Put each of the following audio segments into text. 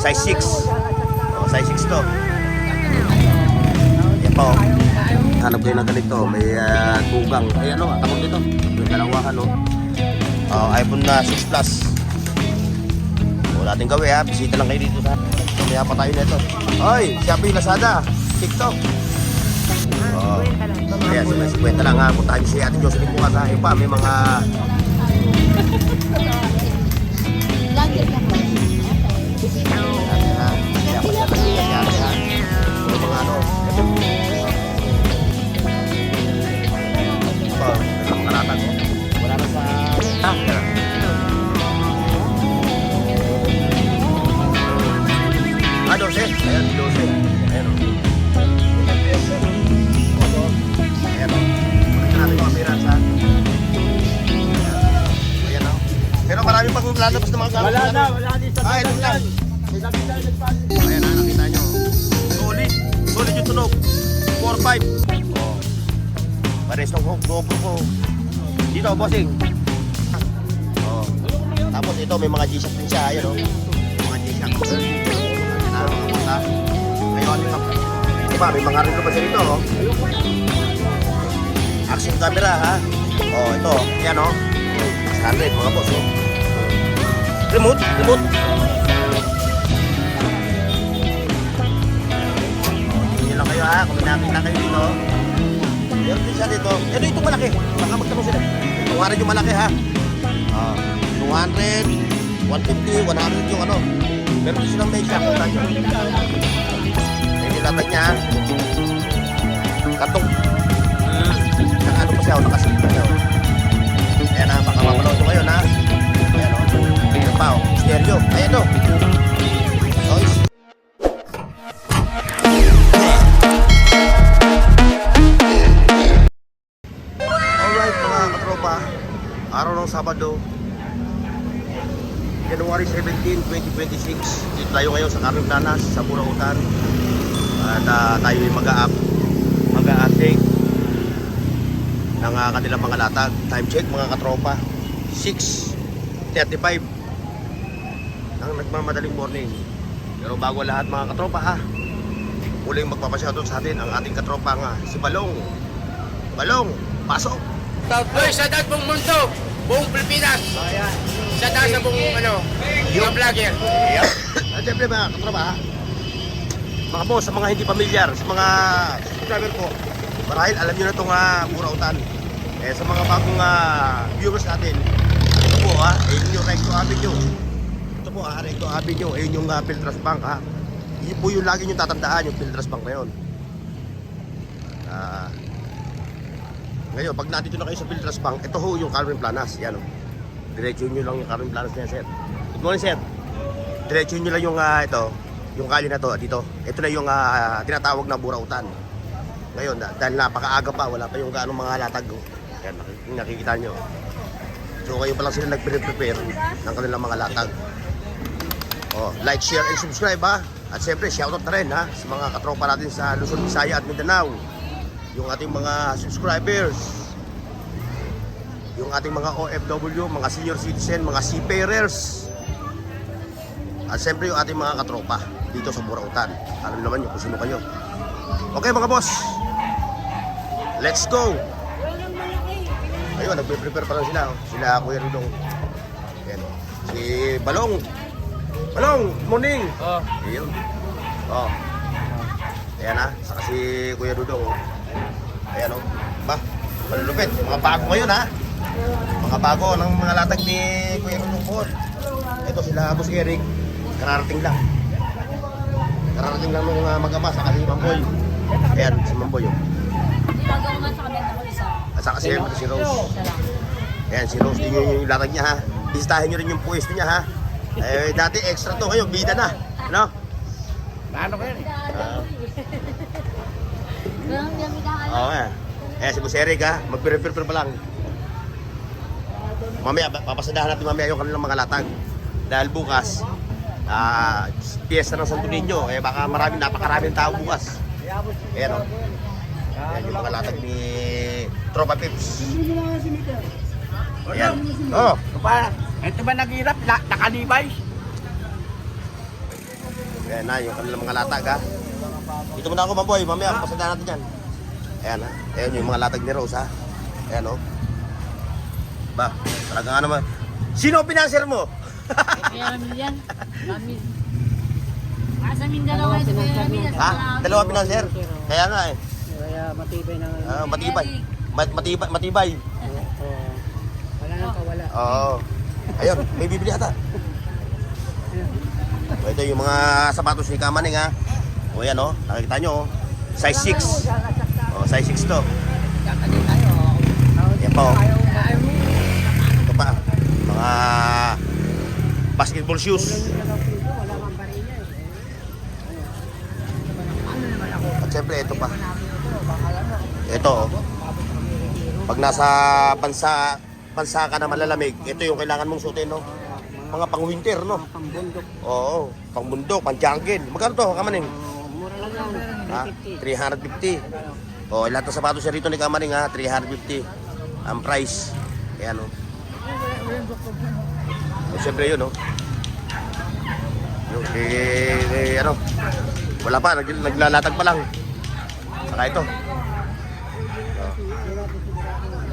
Size 6. Oh, size 6 to. Yan po. Hanap kayo ng ganito. May tugang. Ay ano, tawag dito. May dalawahan no. iPhone na 6 Plus. Wala natin gawin ha. Bisita lang kayo dito sa. Kaya pa tayo nito. Oy, Shopee, Lazada, TikTok. Ayan, so may 50 lang ha. Puntahan si Ate Jocelyn bukas ha. Yung pa, may mga... Wala na sa... Dose. Ayan, dose. Ayan o. Ayan o. Pagkita natin yung kamera sa... Ayan o. Pero marami pang lalabas ng mga gamit. Wala na sa ito lang. Ayan na, nakita nyo. Solid. Solid yung tunog. 4-5. Oh. Pares ng GoPro ko. Dito, bossing. Oh. Tapos ito, may mga G-Shock din siya. Ayan o. Mga G-Shock. Ngayon, diba, may mga relo pa siya dito, oh. Action camera, ha? Oh, ito, yan, oh. 100, mga boss, oh. Remote. Hindi lang kayo, ha? Kung may nakita kayo dito. Meron din siya dito. Ito, itong malaki. Baka magtanong sila. 200 yung malaki, ha? 200, 150, 100 yung ano. Meron din silang may shock. May nilatag niya. Katong. Nakano pa siya. Nakasimpa siya. Ayan na. Baka mapanood nyo ngayon ha. Ayan o. Ayan pa o. Stereo. Ayan o. Noise. Alright mga katropa. Araw ng Sabado. January 17, 2026. Dito tayo ngayon sa Carmen Planas, sa Burautan. At tayo ay mag-a-update ng kanilang mga latag. Time check mga katropa, 6:35 ng nagmamadaling morning. Pero bago lahat mga katropa ha, muling magpapashoutout sa atin ang ating katropa nga si Balong. Balong, pasok! Hoy, sa dad buong mundo, buong Pilipinas. Sa dad sa buong mga vlogger. Yep. At syempre mga katropa ha, mga boss, sa mga hindi pamilyar, sa mga subscriber ko, marahil alam nyo na itong Burautan. Sa mga bagong viewers natin, ito po ayun yung Recto Avenue. Ito po Recto Avenue, ayun yung Piltras Bank ha. Yun po yung lagi nyo tatandaan, yung Piltras Bank na yun. Ngayon, pag nandito na kayo sa Piltras Bank, ito ho yung Carmen Planas. Yan o. Diretso nyo lang yung Carmen Planas niya, sir. Good morning, sir. Diretso nyo lang yung yung kalye na to dito. Ito na yung tinatawag na Burautan. Ngayon, dahil napakaaga pa, wala pa yung gaano mga latag. Yan, nakikita nyo. So, kayo pa lang sila nag-prepare ng kanilang mga latag. Like, share, and subscribe ha. At siyempre, shoutout na rin ha sa mga katropa natin sa Luzon, Visaya at Mindanao. Yung ating mga subscribers, yung ating mga OFW, mga senior citizen, mga seafarers, at siyempre yung ating mga katropa dito sa Burautan. Alam naman nyo kung sino kayo. Okay mga boss, let's go! Ayun, nagpe-prepare pa lang sila. Sila Kuya Rudong. Ayan. Si Balong. Balong, good morning! Ayun. Ayan ha, saka si Kuya Rudong. Ayan o. Ba, malulupit. Mga bago ngayon ha. Mga bago ng mga latag ni Kuya Rudong po. Ito sila Boss Eric. Kararating lang. Kararating lang nung mag-ama sa si Mamboy. Ayan, si Mamboy yun. Gagawa nga sa kabenta ko isa. At saka si Rose. Ayan, si Rose din yung latag niya ha. Bisitahin nyo rin yung pwesto niya ha. Dati extra to, ngayon bida na. Ano? Ano ko yan Oo nga. Si Boss Eric ha, mag-prepare pa lang. Mamaya, papasadahan natin mamaya yung kanilang mga latag. Dahil bukas, piyesta ng Santo Niño, baka napakaraming tao bukas. Ayan o. Ayan yung mga latag ni Tropa Pips. Ayan. Ito ba naghirap? Nakalibay? Ayan na, yung kanilang mga latag ha. Dito muna ako maboy, mamaya pasadaan natin yan. Ayan ha, ayan yung mga latag ni Rose ha. Ayan o. Ba, talaga nga naman. Sino pinanser mo? Kaya namin yan. Kami. Sa Mindanao ngayon, sa kaya namin. Ha? Dalawa pinanser? Kaya nga eh. Kaya matibay na ngayon. Matibay. Matibay. Wala nang kawala. Oo. Ayun, may bibili ata. Ito yung mga sapatos ni Kamaning ha. O yan o, nakikita nyo o. Size 6. O, size 6 to. Yan pa o. Ito pa. Mga basketball shoes. At syempre ito pa. Ito o. Pag nasa bansa ka na malalamig, ito yung kailangan mong suotin no. Mga pang-winter no. Pambundok. Oo, pang-bundok, pang-jungle. Magkano to, Kamaning? Mura lang yan. Ha? 350. Oh, lahat ng sapatos siya rito ni Kamaning ha, 350. Ang price. Ayan o. Siyempre yun o. Ano, wala pa, naglalatag pa lang. Saka ito.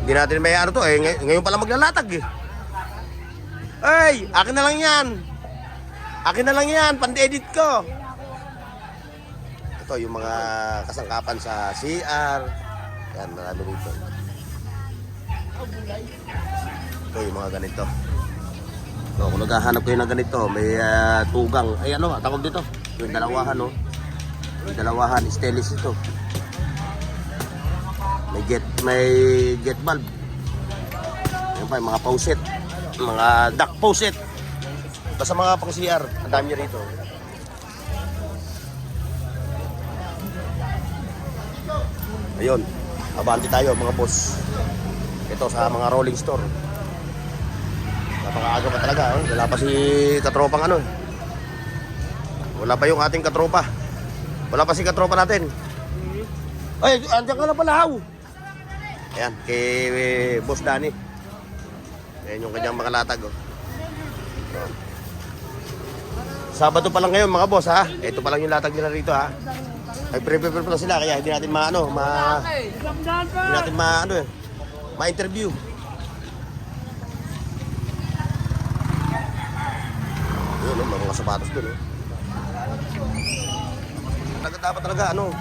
Hindi natin may ano to eh, ngayon pa lang maglalatag eh. Ay, akin na lang yan. Akin na lang yan, pandi-edit ko. Ito yung mga kasangkapan sa CR. Yan, marami dito. Ito yung mga ganito. So, kung naghahanap kayo ng ganito, may tugang. Ay ano, tawag dito. Yung dalawahan, no? Yung dalawahan, stainless ito. May jet valve. Yan pa, yung mga faucet. Mga duck faucet. Basta mga pang CR, ang dami rito. Ayun, abante tayo mga boss. Ito sa mga rolling store. Napakaaga pa talaga, oh. Wala pa si katropang ano. Wala pa yung ating katropa. Wala pa si katropa natin. Ay, andyan ka na pala, Haw. Ayan, kay Boss Danny. Ayan yung kanyang mga latag, oh. Sabado pa lang ngayon mga boss ha. Ito pa lang yung latag nila rito ha. Ay prepare pa lang sila kaya hindi natin hindi natin ma-interview. Yun, mga sapatos dun. Dapat talaga ano.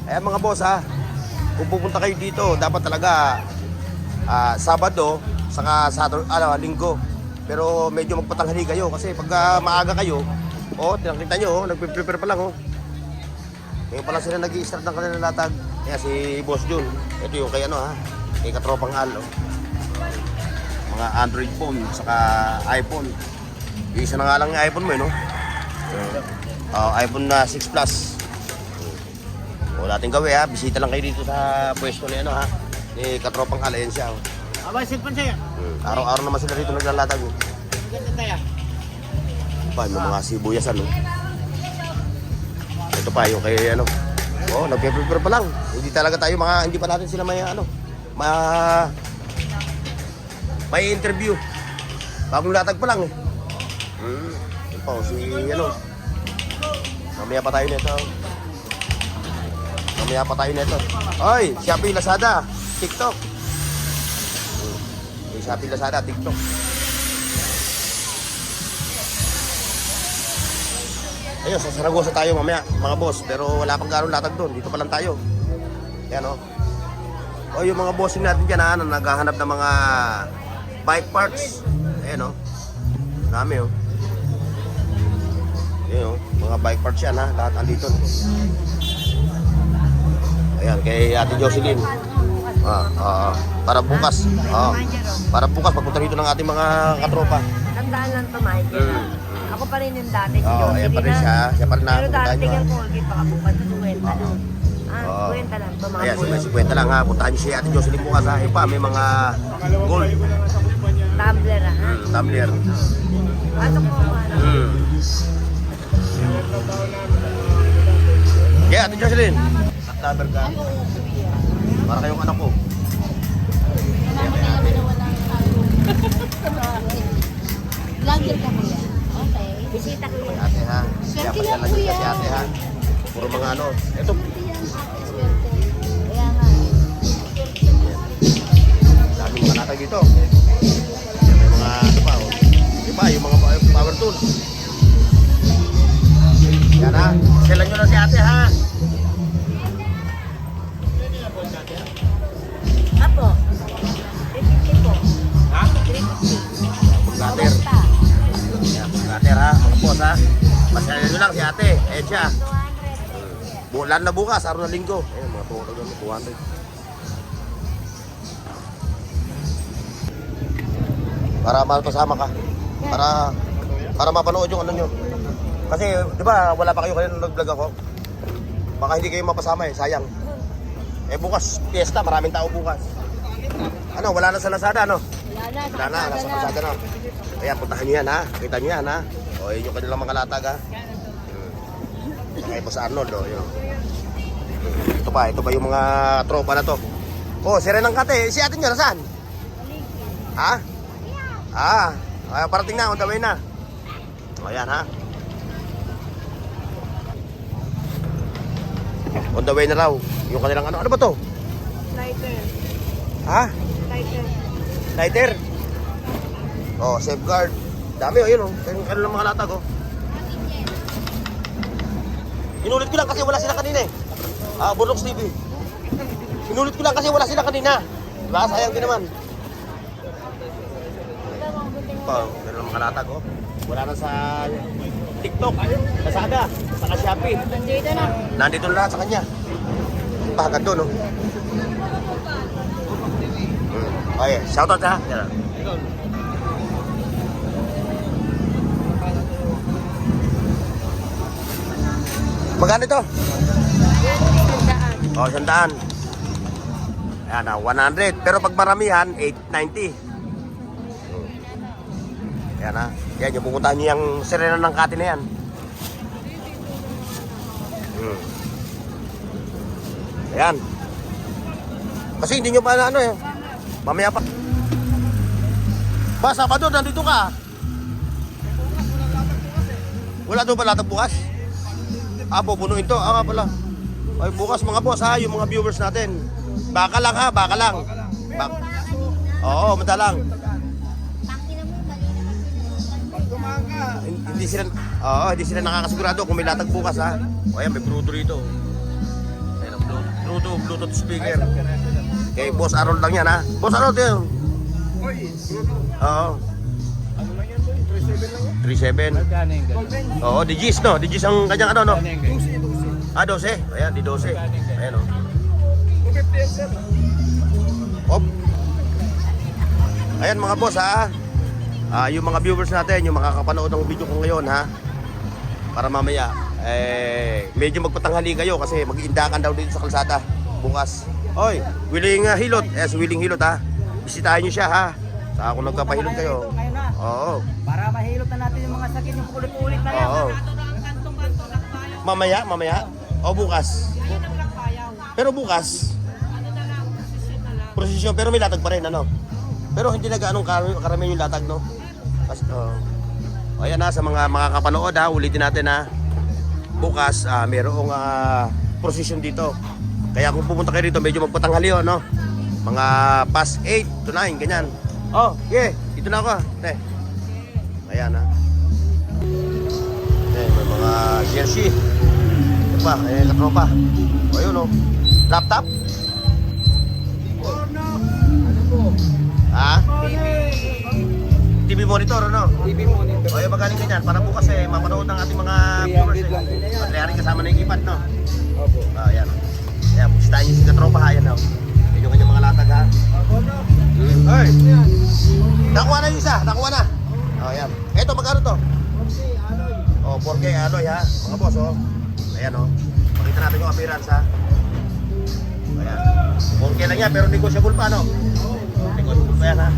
Ayan mga boss ha. Kung pupunta kayo dito, dapat talaga Sabado saka Linggo. Pero medyo magpatanghali kayo kasi pag maaga kayo, nakita nyo, nagpe-prepare pa lang Ngayon pa lang sila nag-i-start ng kanilang latag. Kaya si Boss Jun, ito yung kay kay katropang Al. Mga Android phone, saka iPhone. Yung isa na nga lang yung iPhone mo, no? iPhone na 6 Plus. Wala natin gawin ha, bisita lang kayo dito sa pwesto ni ni katropang Al. Ayan siya. Abay, silpan sa'yo. Araw-araw naman sila dito naglalatag. Ganda tayo. Pa, may mga sibuyasan, no? Ito pa, yung kay nagpe-prepare pa lang. Hindi talaga tayo hindi pa natin sila may interview. Bagong latag pa lang, Ito pa, mamaya pa tayo nito. Oy, Shopee, Lazada, TikTok. Shopee, Lazada, TikTok. Ayun, sa Saragosa tayo mamaya, mga boss. Pero wala pang ganong latag doon. Dito pa lang tayo. Yan, O, yung mga bossing natin dyan, na naghahanap ng mga bike parts. Ayan, Dami, Ayan, mga bike parts yan, Lahat andito. Ayan, kay Ate Jocelyn. Para bukas. Para bukas, pagpunta dito ng ating mga katropa. Tandaan lang to, Michael. Ako pa rin yung dati si Jocelyn. Ayan pa rin siya. Siya pa rin Pero nakapunta dati nyo. yung Colgate, baka bukas sa 20 lang. 20 lang. Ayan, si 50 lang ha. Puntahan nyo si Ate Jocelyn bukas ha. Ipa, may mga gold. Tumbler, ha? Tumbler. Pasok po, Kaya Ate Jocelyn. At number ka. Para kayong anak ko. Vlogger ka po yan. Okay. Bisita ko yun. Ate ha. Kaya pasyalan nyo kasi ate ha. Puro mga ano. Ito. Kaya nga. Daming mga latag dito. Yan, may mga ano pa. Oh. Diba, yung mga power tools. Yan ha. Pasyalan nyo lang si ate ha. Apo. 350 po. Ha? 350. Paglater. Yan, paglater ha. Mga boss ha. Pasyalan nyo lang si ate. Ayan siya. 200. Bulan na bukas, araw na linggo. Ayun, mga tungkol naman, 200. Para mapasama ka. Para mapanood yung ano nyo. Kasi, di ba, wala pa kayo nung nag-vlog ako. Baka hindi kayo mapasama eh, sayang. Eh bukas, fiesta, maraming tao bukas. Ano, wala na sa Lazada, no? Wala na, nasa Lazada na. Kaya puntahan nyo yan, ha? Kita nyo yan, ha? O, yun yung kanilang mga latag, ha? Kaya po sa Arnold, oh, yun. Ito pa yung mga tropa na to. Oh, si Renang Kate, si ate nyo, nasaan? Ha? Parating na, on the way na. O, yan, ha? On the way na raw. Yung kanilang ano ba to? Lighter. Ha? Lighter. Lighter? Oh, safeguard. Dami, oh, yun, oh. Kaya lang mga latag, oh. Inulit ko lang kasi wala sila kanina eh. Burnox TV. Inulit ko lang kasi wala sila kanina. Diba? Sayang din naman. Meron ng mga latag, oh. Wala na sa TikTok, Lazada, saka Shopee. Nandito na. Nandito na lahat sa kanya. Pagad doon, oh. Okay, shoutout ha. Yan. Magkano ito? Oh, 100. Ayan na, 100. Pero pag maramihan, 890. Ayan na. Yan, yung pupuntahan niyo yung sirena ng Kati na yan. Ayan. Kasi hindi nyo pa na ano eh. Mamaya pa. Ba, Sabado, nandito ka. Wala doon pa latag bukas? Pupunuin to. Nga pala. Ay, bukas mga boss ha, yung mga viewers natin. Baka lang ha, baka lang. Oo, madalang. Hindi sila nakakasigurado kung may latag bukas ha. O ayan, may Bluetooth rito. Ayan, Bluetooth speaker. Okay, Boss Harold lang yan ha. Boss Harold yun. Oo. Ano lang yan boy? 37 lang yan. 37. Magkano yung ganun? Oo, Digis no? Digis ang kanyang ano no? 12. 12. Ayan, di 12. Ayan o. 250 yan sir. Op. Ayan mga boss ha. Yung mga viewers natin, yung makakapanood ng video ko ngayon ha. Para mamaya, medyo magpatanghali kayo kasi mag-iindakan daw dito sa kalsada bukas. Oy, Willing Hilot. Yes, Willing Hilot ha. Bisitahin nyo siya ha. Saka kung nagpapahilot kayo. Oo. Para mahilot na natin yung mga sakit yung ulit-ulit na yan. Oo. Mamaya. O bukas. Pero bukas. Prosesyon, pero may latag pa rin ano. Pero hindi na gaanong karamihan yung latag no. Kasi, ayan na sa mga makakapanood ha, ulitin natin ha. Bukas mayroong prosesyon dito. Kaya kung pumunta kayo dito, medyo magpatanghali no. Mga past 8 to 9, ganyan. Oh, yeah, dito na ako. Ayan ha. May mga jersey. Ito pa, katropa. O yun o. Laptop? Ha? TV monitor, ano? TV monitor. O yung magaling ganyan, para bukas mapanood ng ating mga viewers. Matlayarin kasama na yung iPad, no? Opo. Ayan. Ayan, pustahin niyo si katropa ha, ayan o. Yan yung kanyang mga latag ha. Ay! Nakuha na yung isa, nakuha na. O, ayan. Eto, magkano to? 4K alloy ha, mga boss o. Ayan o. Pakita natin yung appearance ha. Ayan. 4K lang yan, pero negotiable pa, no? Negotiable pa yan ha.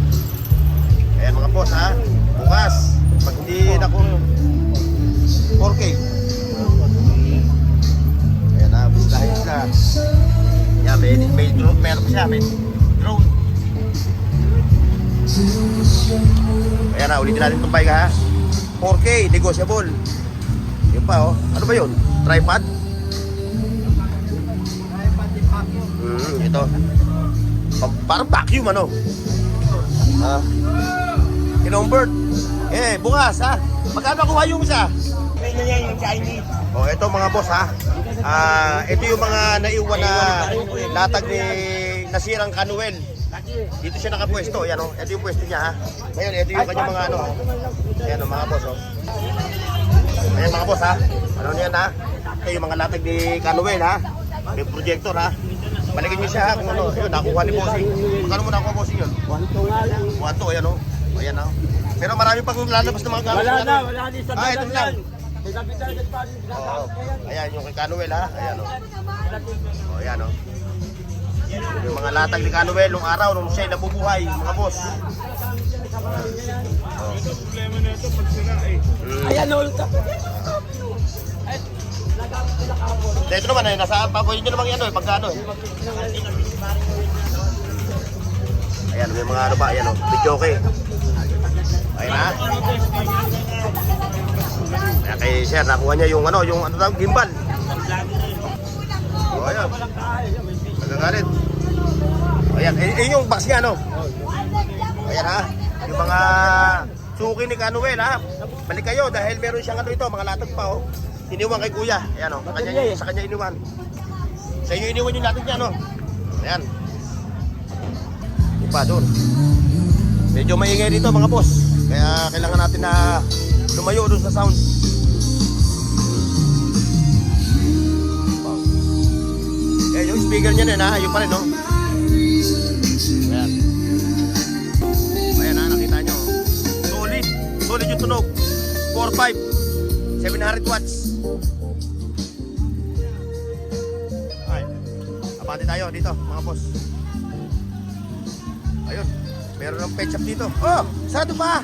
Ayan mga boss ha. Bukas, pag hindi naku 4K. Ayan ha, bustahin sila. Ayan, may drone, meron siya, may drone. Ayan ha, ulitin natin itong bike ha. 4K, negotiable. Yun pa oh. Ano ba yun? Tripod? Ito. Parang vacuum ano? Ha? Kinumbert. Bukas ha. Magkano kuha yung isa? Yung Chinese. Oh, ito mga boss ha. Ito yung mga naiwan na latag ni nasirang Canuel. Dito siya nakapwesto, yan oh. Ito yung pwesto niya ha. Ngayon, ito yung kanyang mga ano. Ayan oh, mga boss oh. Ayan mga boss ha. Ano niyan ha? Ito yung mga latag ni Canuel ha. May projector ha. Balikin niyo siya ha kung ano. Ayun, nakuha ni bossing. Magkano mo nakuha bossing yun? 1-2 nga lang. 1-2, ayan oh. Ayan oh. Pero marami pang lalabas ng mga gamit. Wala din sa ito lang. Oo. Ayan yung kay Canuel ha. Ayan o. O ayan o. Yung mga latag ni Canuel nung araw nung siya'y nabubuhay mga boss. Problema na ito pag sila Ayan, hold up. Ito naman eh, nasa papoy nyo naman yan o, pagkano eh. Ayan, may mga ano ba, ayan o, video okay. Ayan ha. Ayan kay Sir, nakuha niya yung ano tawag, gimbal. O ayan. Nagagalit. Ayan, yung box niya ano. Ayan ha. Yung mga suki ni Canuel ha. Balik kayo dahil meron siyang ano ito, mga latag pa oh. Iniwan kay kuya. Ayan o, sa kanya iniwan. Sa inyo iniwan yung latag niya no. Ayan. Iba doon. Medyo maingay dito mga boss. Kaya kailangan natin na lumayo doon sa sound. Eh, yung speaker niya din ha, yung pa rin no. Ayan. Ayan ha, nakita nyo. Solid yung tunog. 4.5 700 watts. Ay, abante tayo dito mga boss. Ayun, meron ng pet shop dito. Oh, sarado pa.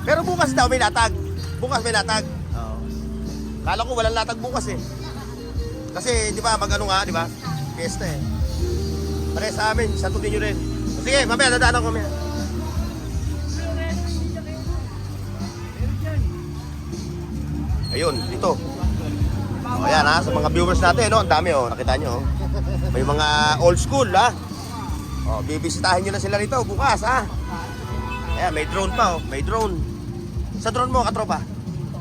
Pero bukas daw may latag. Bukas may latag. Oo. Kala ko walang latag bukas eh. Kasi di ba magano nga, di ba? Fiesta eh. Pare sa amin, satutin nyo rin. Sige, mamaya dadaan ako mamaya. Ayun, dito. O ayan ha, sa mga viewers natin, no? Ang dami oh, nakita nyo oh. May mga old school ha. O, bibisitahin nyo na sila rito bukas ha. Ayan, may drone pa oh, may drone. Sa drone mo, katropa?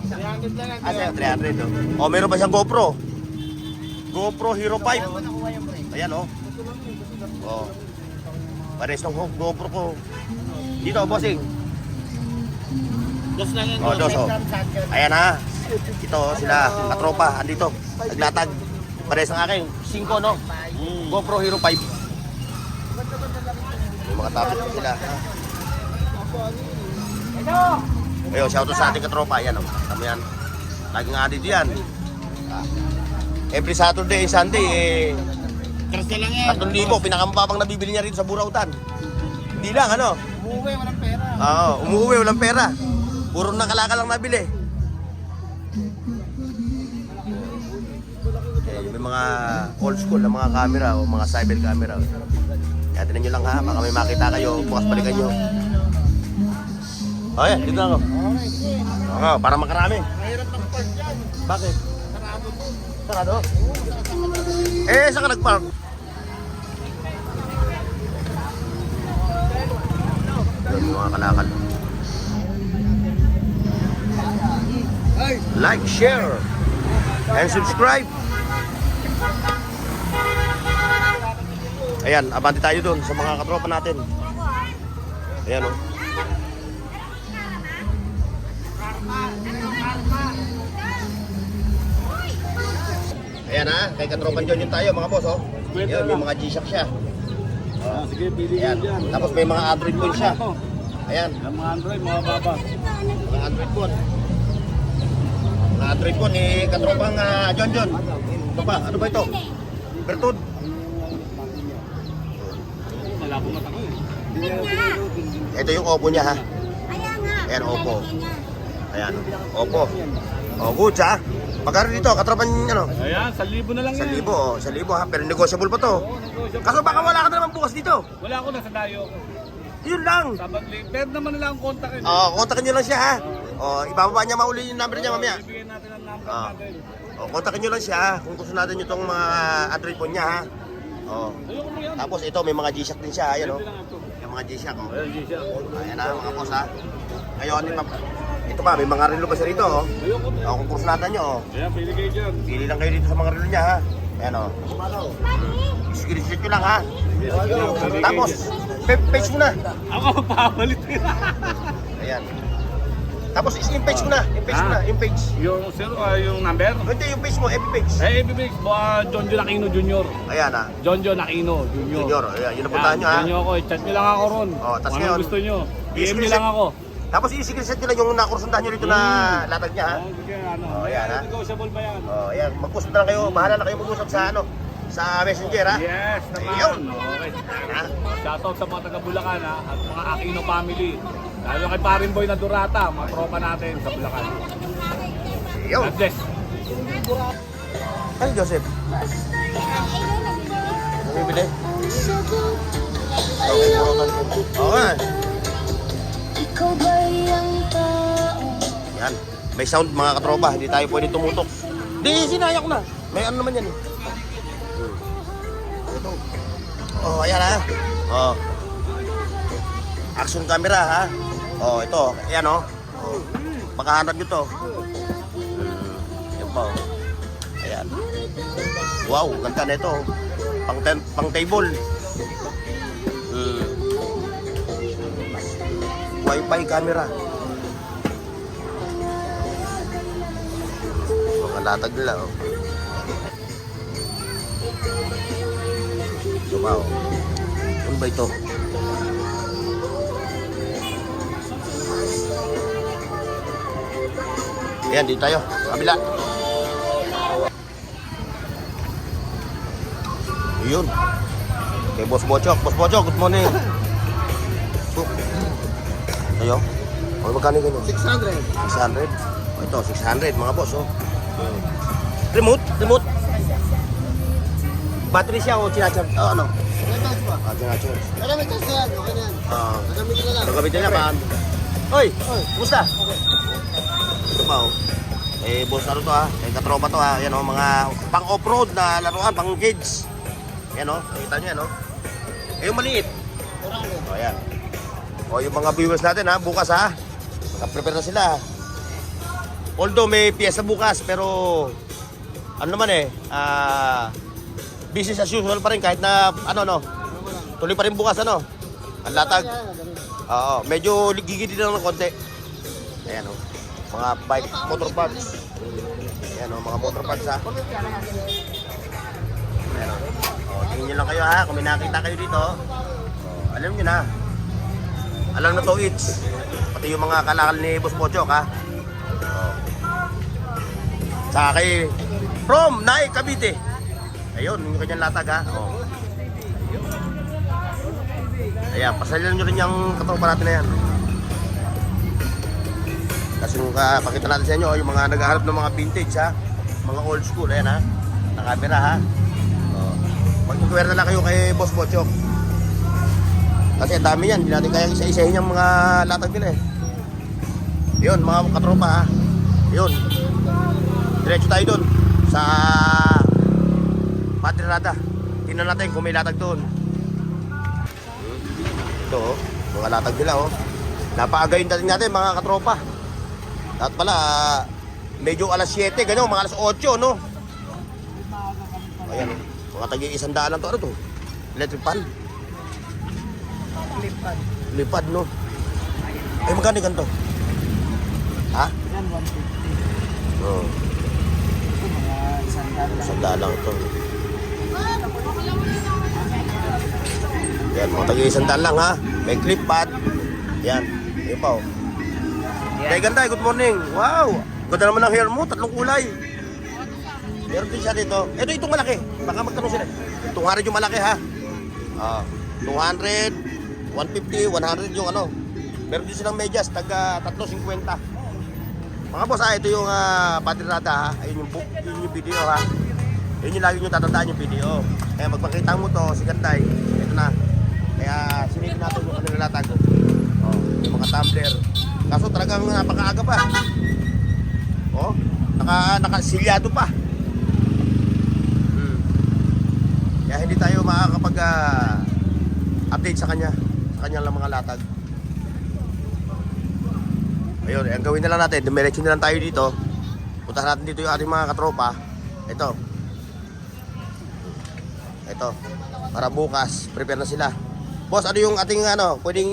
300 lang ang Sa'yo, 300 oh. O, meron pa siyang GoPro. GoPro Hero 5. Ayan oh. O. Pares ng GoPro ko. Dito, bossing. Dos lang yan. O, dos oh. Ayan ha. Ito sila, katropa, andito. Naglatag. Pares ng akin, 5 no? GoPro Hero 5. May mga tapos pa sila. Ayun, shoutout sa ating katropa. Ayan o, tama yan. Laging adito yan. Every Saturday and Sunday, Tres na lang yan. 3,000, pinakamababang nabibili niya rito sa Burautan. Hindi lang, ano? Umuwi, walang pera. Oo, umuwi, walang pera. Puro nakalaka lang nabili. May mga old school na mga camera o mga cyber camera. Kaya tinan nyo lang ha, baka may makita kayo, bukas balikan nyo. Okay, dito ako. Oo, para makarami. Mahirap mag-park dyan. Bakit? Sarado po. Sarado? Saan ka nag-park? Yun, mga kalakal. Like, share, and subscribe. Ayan, abante tayo dun sa mga katropa natin. Ayan o. Ayan ha, kay katropan John yun tayo mga boss o. Ayan, may mga G-Shock siya. Sige, pili Ayan, nyo dyan. tapos may mga Android phone siya. Ayan, Ang mga Android, mga baba. mga Android phone. Mga Android phone ni katropang John. Ito ba? Ano ba ito? Bertud. Malabo mata ko eh. Ito yung Oppo niya ha. Kaya nga. Ayan, Oppo. Ayan, Oppo. Oh, good ha. Magkano dito? Katropan ano? Ayan, 1,000 na lang 1,000 oh, 1,000 ha. Pero negotiable pa to. Kaso baka wala ka na naman bukas dito. Wala ako, nasa dayo ako. Yun lang. Sabat late. Pwede naman nila ang kontakin. Kontakin nyo lang siya ha. Ibababa niya mauli yung number niya mamaya. Bibigyan natin ang number Ah. natin. Kontakin nyo lang siya kung gusto natin yung itong mga Android phone niya ha. Ayoko mo yan. Tapos ito, may mga G-Shock din siya. Ayan o. Pwede lang ito. Yung mga G-Shock. Ayun, Gisha. Ayan na mga boss ha. Ngayon, ito pa, may mga relo pa siya rito. Ayoko mo. Kung gusto natin nyo. Ayan, pili kayo dyan. Pili lang kayo dito sa mga relo niya ha. Ayan o. Screenshot nyo lang ha. Tapos, page mo na. Ako magpapalit. Ayan. Tapos, yung page mo na. Yung page mo na. Yung page. Yung number? Hindi, yung page mo. FB page. Bibig. Jonjo Aquino Jr. Ayan ha. Jonjo Aquino Jr. Junior. Ayan, yun napuntahan nyo ha. Yan nyo ako. I-chat nyo lang ako ron. Tas Kung ngayon, anong gusto nyo. PM nyo i-screenshot- lang ako. Tapos, i-screenshot nyo lang yung nakursundahan nyo dito na latag niya ha. Sige, ano. Ayan, ha? Negotiable ba yan? Ayan. Mag-post na lang kayo. Bahala na kayo mag-usap sa sa messenger ha. Yes, naman. Ayun. Okay. Ha? Shoutout sa mga taga Bulacan ha, at mga Aquino family. Lalo kay Paring Boy na Durata, mga tropa natin sa Bulacan. Ayun. God bless. Ay, Joseph. Bumibili? Okay, puro ka. Oo nga. Ikaw ba yung tao? Yan. May sound mga katropa. Hindi tayo pwede tumutok. Di, sinayak na. May ano naman yan eh. Ito. Ayan ha. Action camera ha. Ito. Ayan o. Pagkahanap nyo to. Yan pa o. Ayan. Wow, ganda na ito. Pang table. Wi-Fi camera. Mga latag nila oh. Ito ba oh. Ano ba ito? Ayan, dito tayo. Kabila. Ayun. Kay Boss Bochok. Boss Bochok, good morning. Ayo. Magkano ganyan? 600. 600. Ito, 600 mga boss oh. Remote? Battery siya o chinacharge? Ano? Chinacharge. Pero may test yan, okay na yan. Gagamitin na lang. Gagamitin na pa. Hoy! Kumusta? Ito pa oh. Boss ano to ha? Katropa to ha. Yan oh, mga pang off-road na laruan, pang gigs. Yan oh, nakita nyo yan oh. Yung maliit. Ayan. Yung mga viewers natin ha, bukas ha. Naka-prepare na sila. Although may piyesa bukas, pero ano naman business as usual pa rin kahit na tuloy pa rin bukas ang latag. Medyo gigidi lang ng konti. Ayan mga bike, motor parts. Ayan mga motor parts ha. Ayan tingin nyo lang kayo ha, kung may nakita kayo dito. Alam nyo na. Alam na to it's. Pati yung mga kalakal ni Boss Pochok ha. Saka kay from Nay Cavite. Ayun, yung kanyang latag ha. Ayan, pasalan nyo rin yung katropa natin na yan. Kasi nung pakita natin sa inyo, yung mga naghahanap ng mga vintage ha. Mga old school, ayan ha. Na camera ha. Mag-inquire na lang kayo kay Boss Pochok. Kasi ang dami yan, hindi natin kaya isa-isahin yung mga latag nila eh. Yun, mga katropa ha. Yun. Diretso tayo doon sa Padre-Rada. Tingnan natin kung may latag doon. Ito oh, mga latag nila oh. Napaagayin natin mga katropa. At pala, medyo alas 7, ganyan, mga alas 8 no. Ayan, mga tagi-100 lang to. Ano to? Electric pan. Lipad no. Ay magkano ganito? Ha? Yan, 150. Oo. Ito, mga 100 lang. 100 lang ito. Yan, mga tagi-100 lang ha. May clip pad. Yan. Yan pa oh. Kaya ganda, good morning. Wow. Ganda naman ng hair mo, 3 kulay. Meron din siya dito. Itong malaki. Baka magtanong sila. 200 yung malaki ha. 200, 150, 100 yung ano. Meron din silang medyas, taga 350. Mga boss ito yung Padre-Rada ha. Ayun yung video ha. Yun yung lagi nyo tatandaan yung video. Kaya magpakita mo to, si Ganday. Ito na. Kaya sinigil natin yung kanila latag. Oh, yung mga tumbler. Kaso talagang napakaaga pa. Oh, nakasilyado pa. Kaya hindi tayo makakapag update sa kanya. Sa kanya lang mga latag. Ayun, ang gawin na lang natin, dumiretso na lang tayo dito. Puntahan natin dito yung ating mga katropa. Ito. Para bukas, prepare na sila. Boss, ano yung ating pwedeng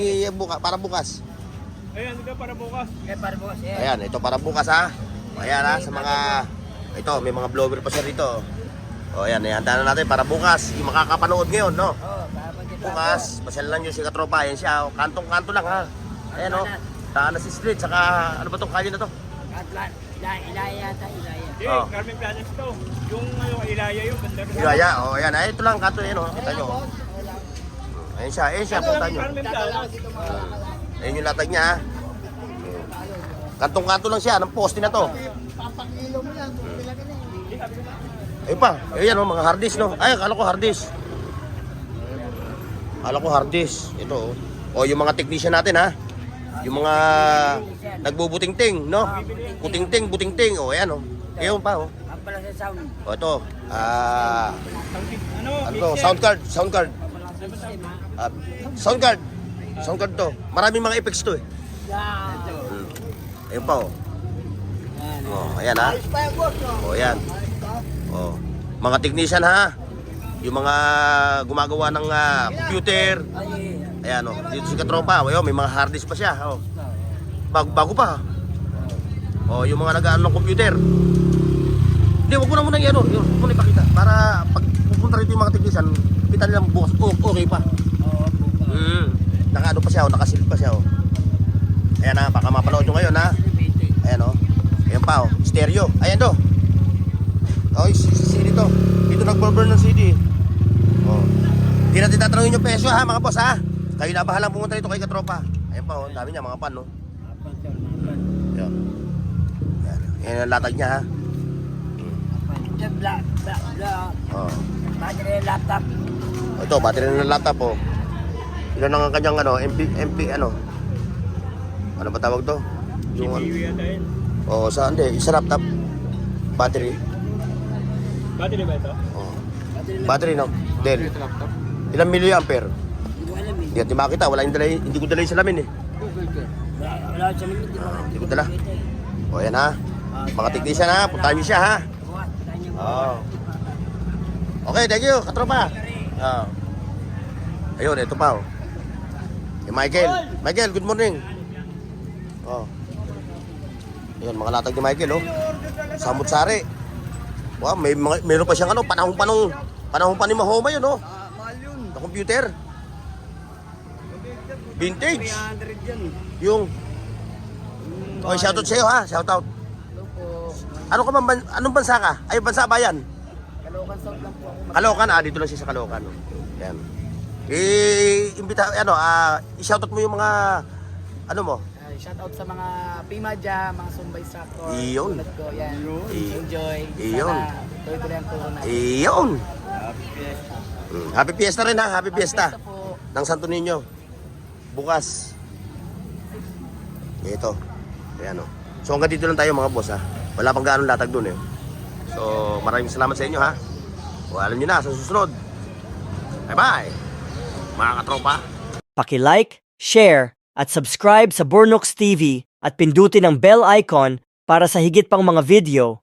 para bukas? Ayan, ito para bukas. Ayan, ito para bukas ha. Ayan ha, sa mga ito, may mga blower pa siya dito. O ayan, ihanda na natin para bukas. Yung makakapanood ngayon, no? Bukas, pasyal lang yung si katropa. Ayan siya, kantong-kanto lang ha. Ayan o, Tahanas Street, saka ano ba itong kalye na to? Ilaya yata, Ilaya. Oh. Carmen Planas to. Yung Ilaya yung banda. Ilaya, o ayan, ay, ito lang, kanto yan o, kita nyo. Ayan siya, punta nyo. Ayan yung latag niya ha. Kantong-kanto lang siya, ng poste na to. Papakilo mo yan, kung pila ka na yun. Ayun pa, ayan o, mga hard disk no. Ay, akala ko hard disk. Akala ko hard disk. Ito o. O yung mga technician natin ha. Yung mga nagbubuting-ting, no? Buting-ting. O, ayan o. Ayun pa o. Ang pala sa sound. O, ito. Ano to? Sound card. Sound card to. Maraming mga effects to eh. Ayun pa o. O, ayan ha. O, ayan. O, mga technician ha. Yung mga gumagawa ng computer. Ayan o, dito si katropa. Ayun, may mga hard disk pa siya. O. Bago pa. O, yung mga nag-ano ng computer. Hindi, wag mo na muna yan o. Yun, wag mo na ipakita. Para pag pupunta rito yung mga technician, kita nilang bukas. Oh, okay pa. Naka-ano pa siya o, nakasil pa siya o. Ayan ha, baka mapanood nyo ngayon ha. Ayan o. Ayan pa o, stereo. Ayan do. Oh, CD to. Dito nag-burn ng CD. Oh. Hindi natin tatanungin yung peso ha mga boss ha. Kayo na bahalang pumunta dito kay katropa. Ayan pa oh, dami niya mga pan no. Ayan. Ayan ang latag niya ha. Oh. Battery ng laptop. Ito, battery ng laptop oh. Ilan ang kanyang MP ano ba tawag to? Yung oh, saan di? Isa laptop. Battery. Battery ba ito? Oh. Battery no? Dell. Ilang milliampere? Hindi natin makita. Hindi ko dala yung salamin eh. Wala sa limit. Hindi ko dala. O yan ha. Mga technician ha. Puntahan nyo siya ha. Oh. Okay, thank you. Katropa. Oh. Ayun, ito pa oh. Michael. Michael, good morning. Oh. Ayun, mga latag ni Michael oh. Samut-sari. Wow, meron pa siyang panahon pa ni Mahoma yun, oh. Mahal yun. Na computer. Vintage. Yung. Okay, shoutout sa'yo ha, shoutout. Anong bansa ka? Ay, bansa bayan? Caloocan South lang po. Caloocan, dito lang siya sa Caloocan. Oh. Yan. I-shoutout mo yung mga, mo? Shout out sa mga Pimadja, mga Sumba instructor. Iyon. Tulad ko, yan. Iyon. Enjoy. Iyon. Sana tuloy-tuloy ang turo natin. Iyon. Happy Fiesta rin ha, happy Fiesta. Fiesta po. Ng Santo Niño. Bukas. Ito. Ayan o. So hanggang dito lang tayo mga boss ha. Wala pang gaano latag dun eh. So maraming salamat sa inyo ha. O alam nyo na sa susunod. Bye bye. Mga katropa. Paki-like, share, at subscribe sa Bornox TV at pindutin ang bell icon para sa higit pang mga video.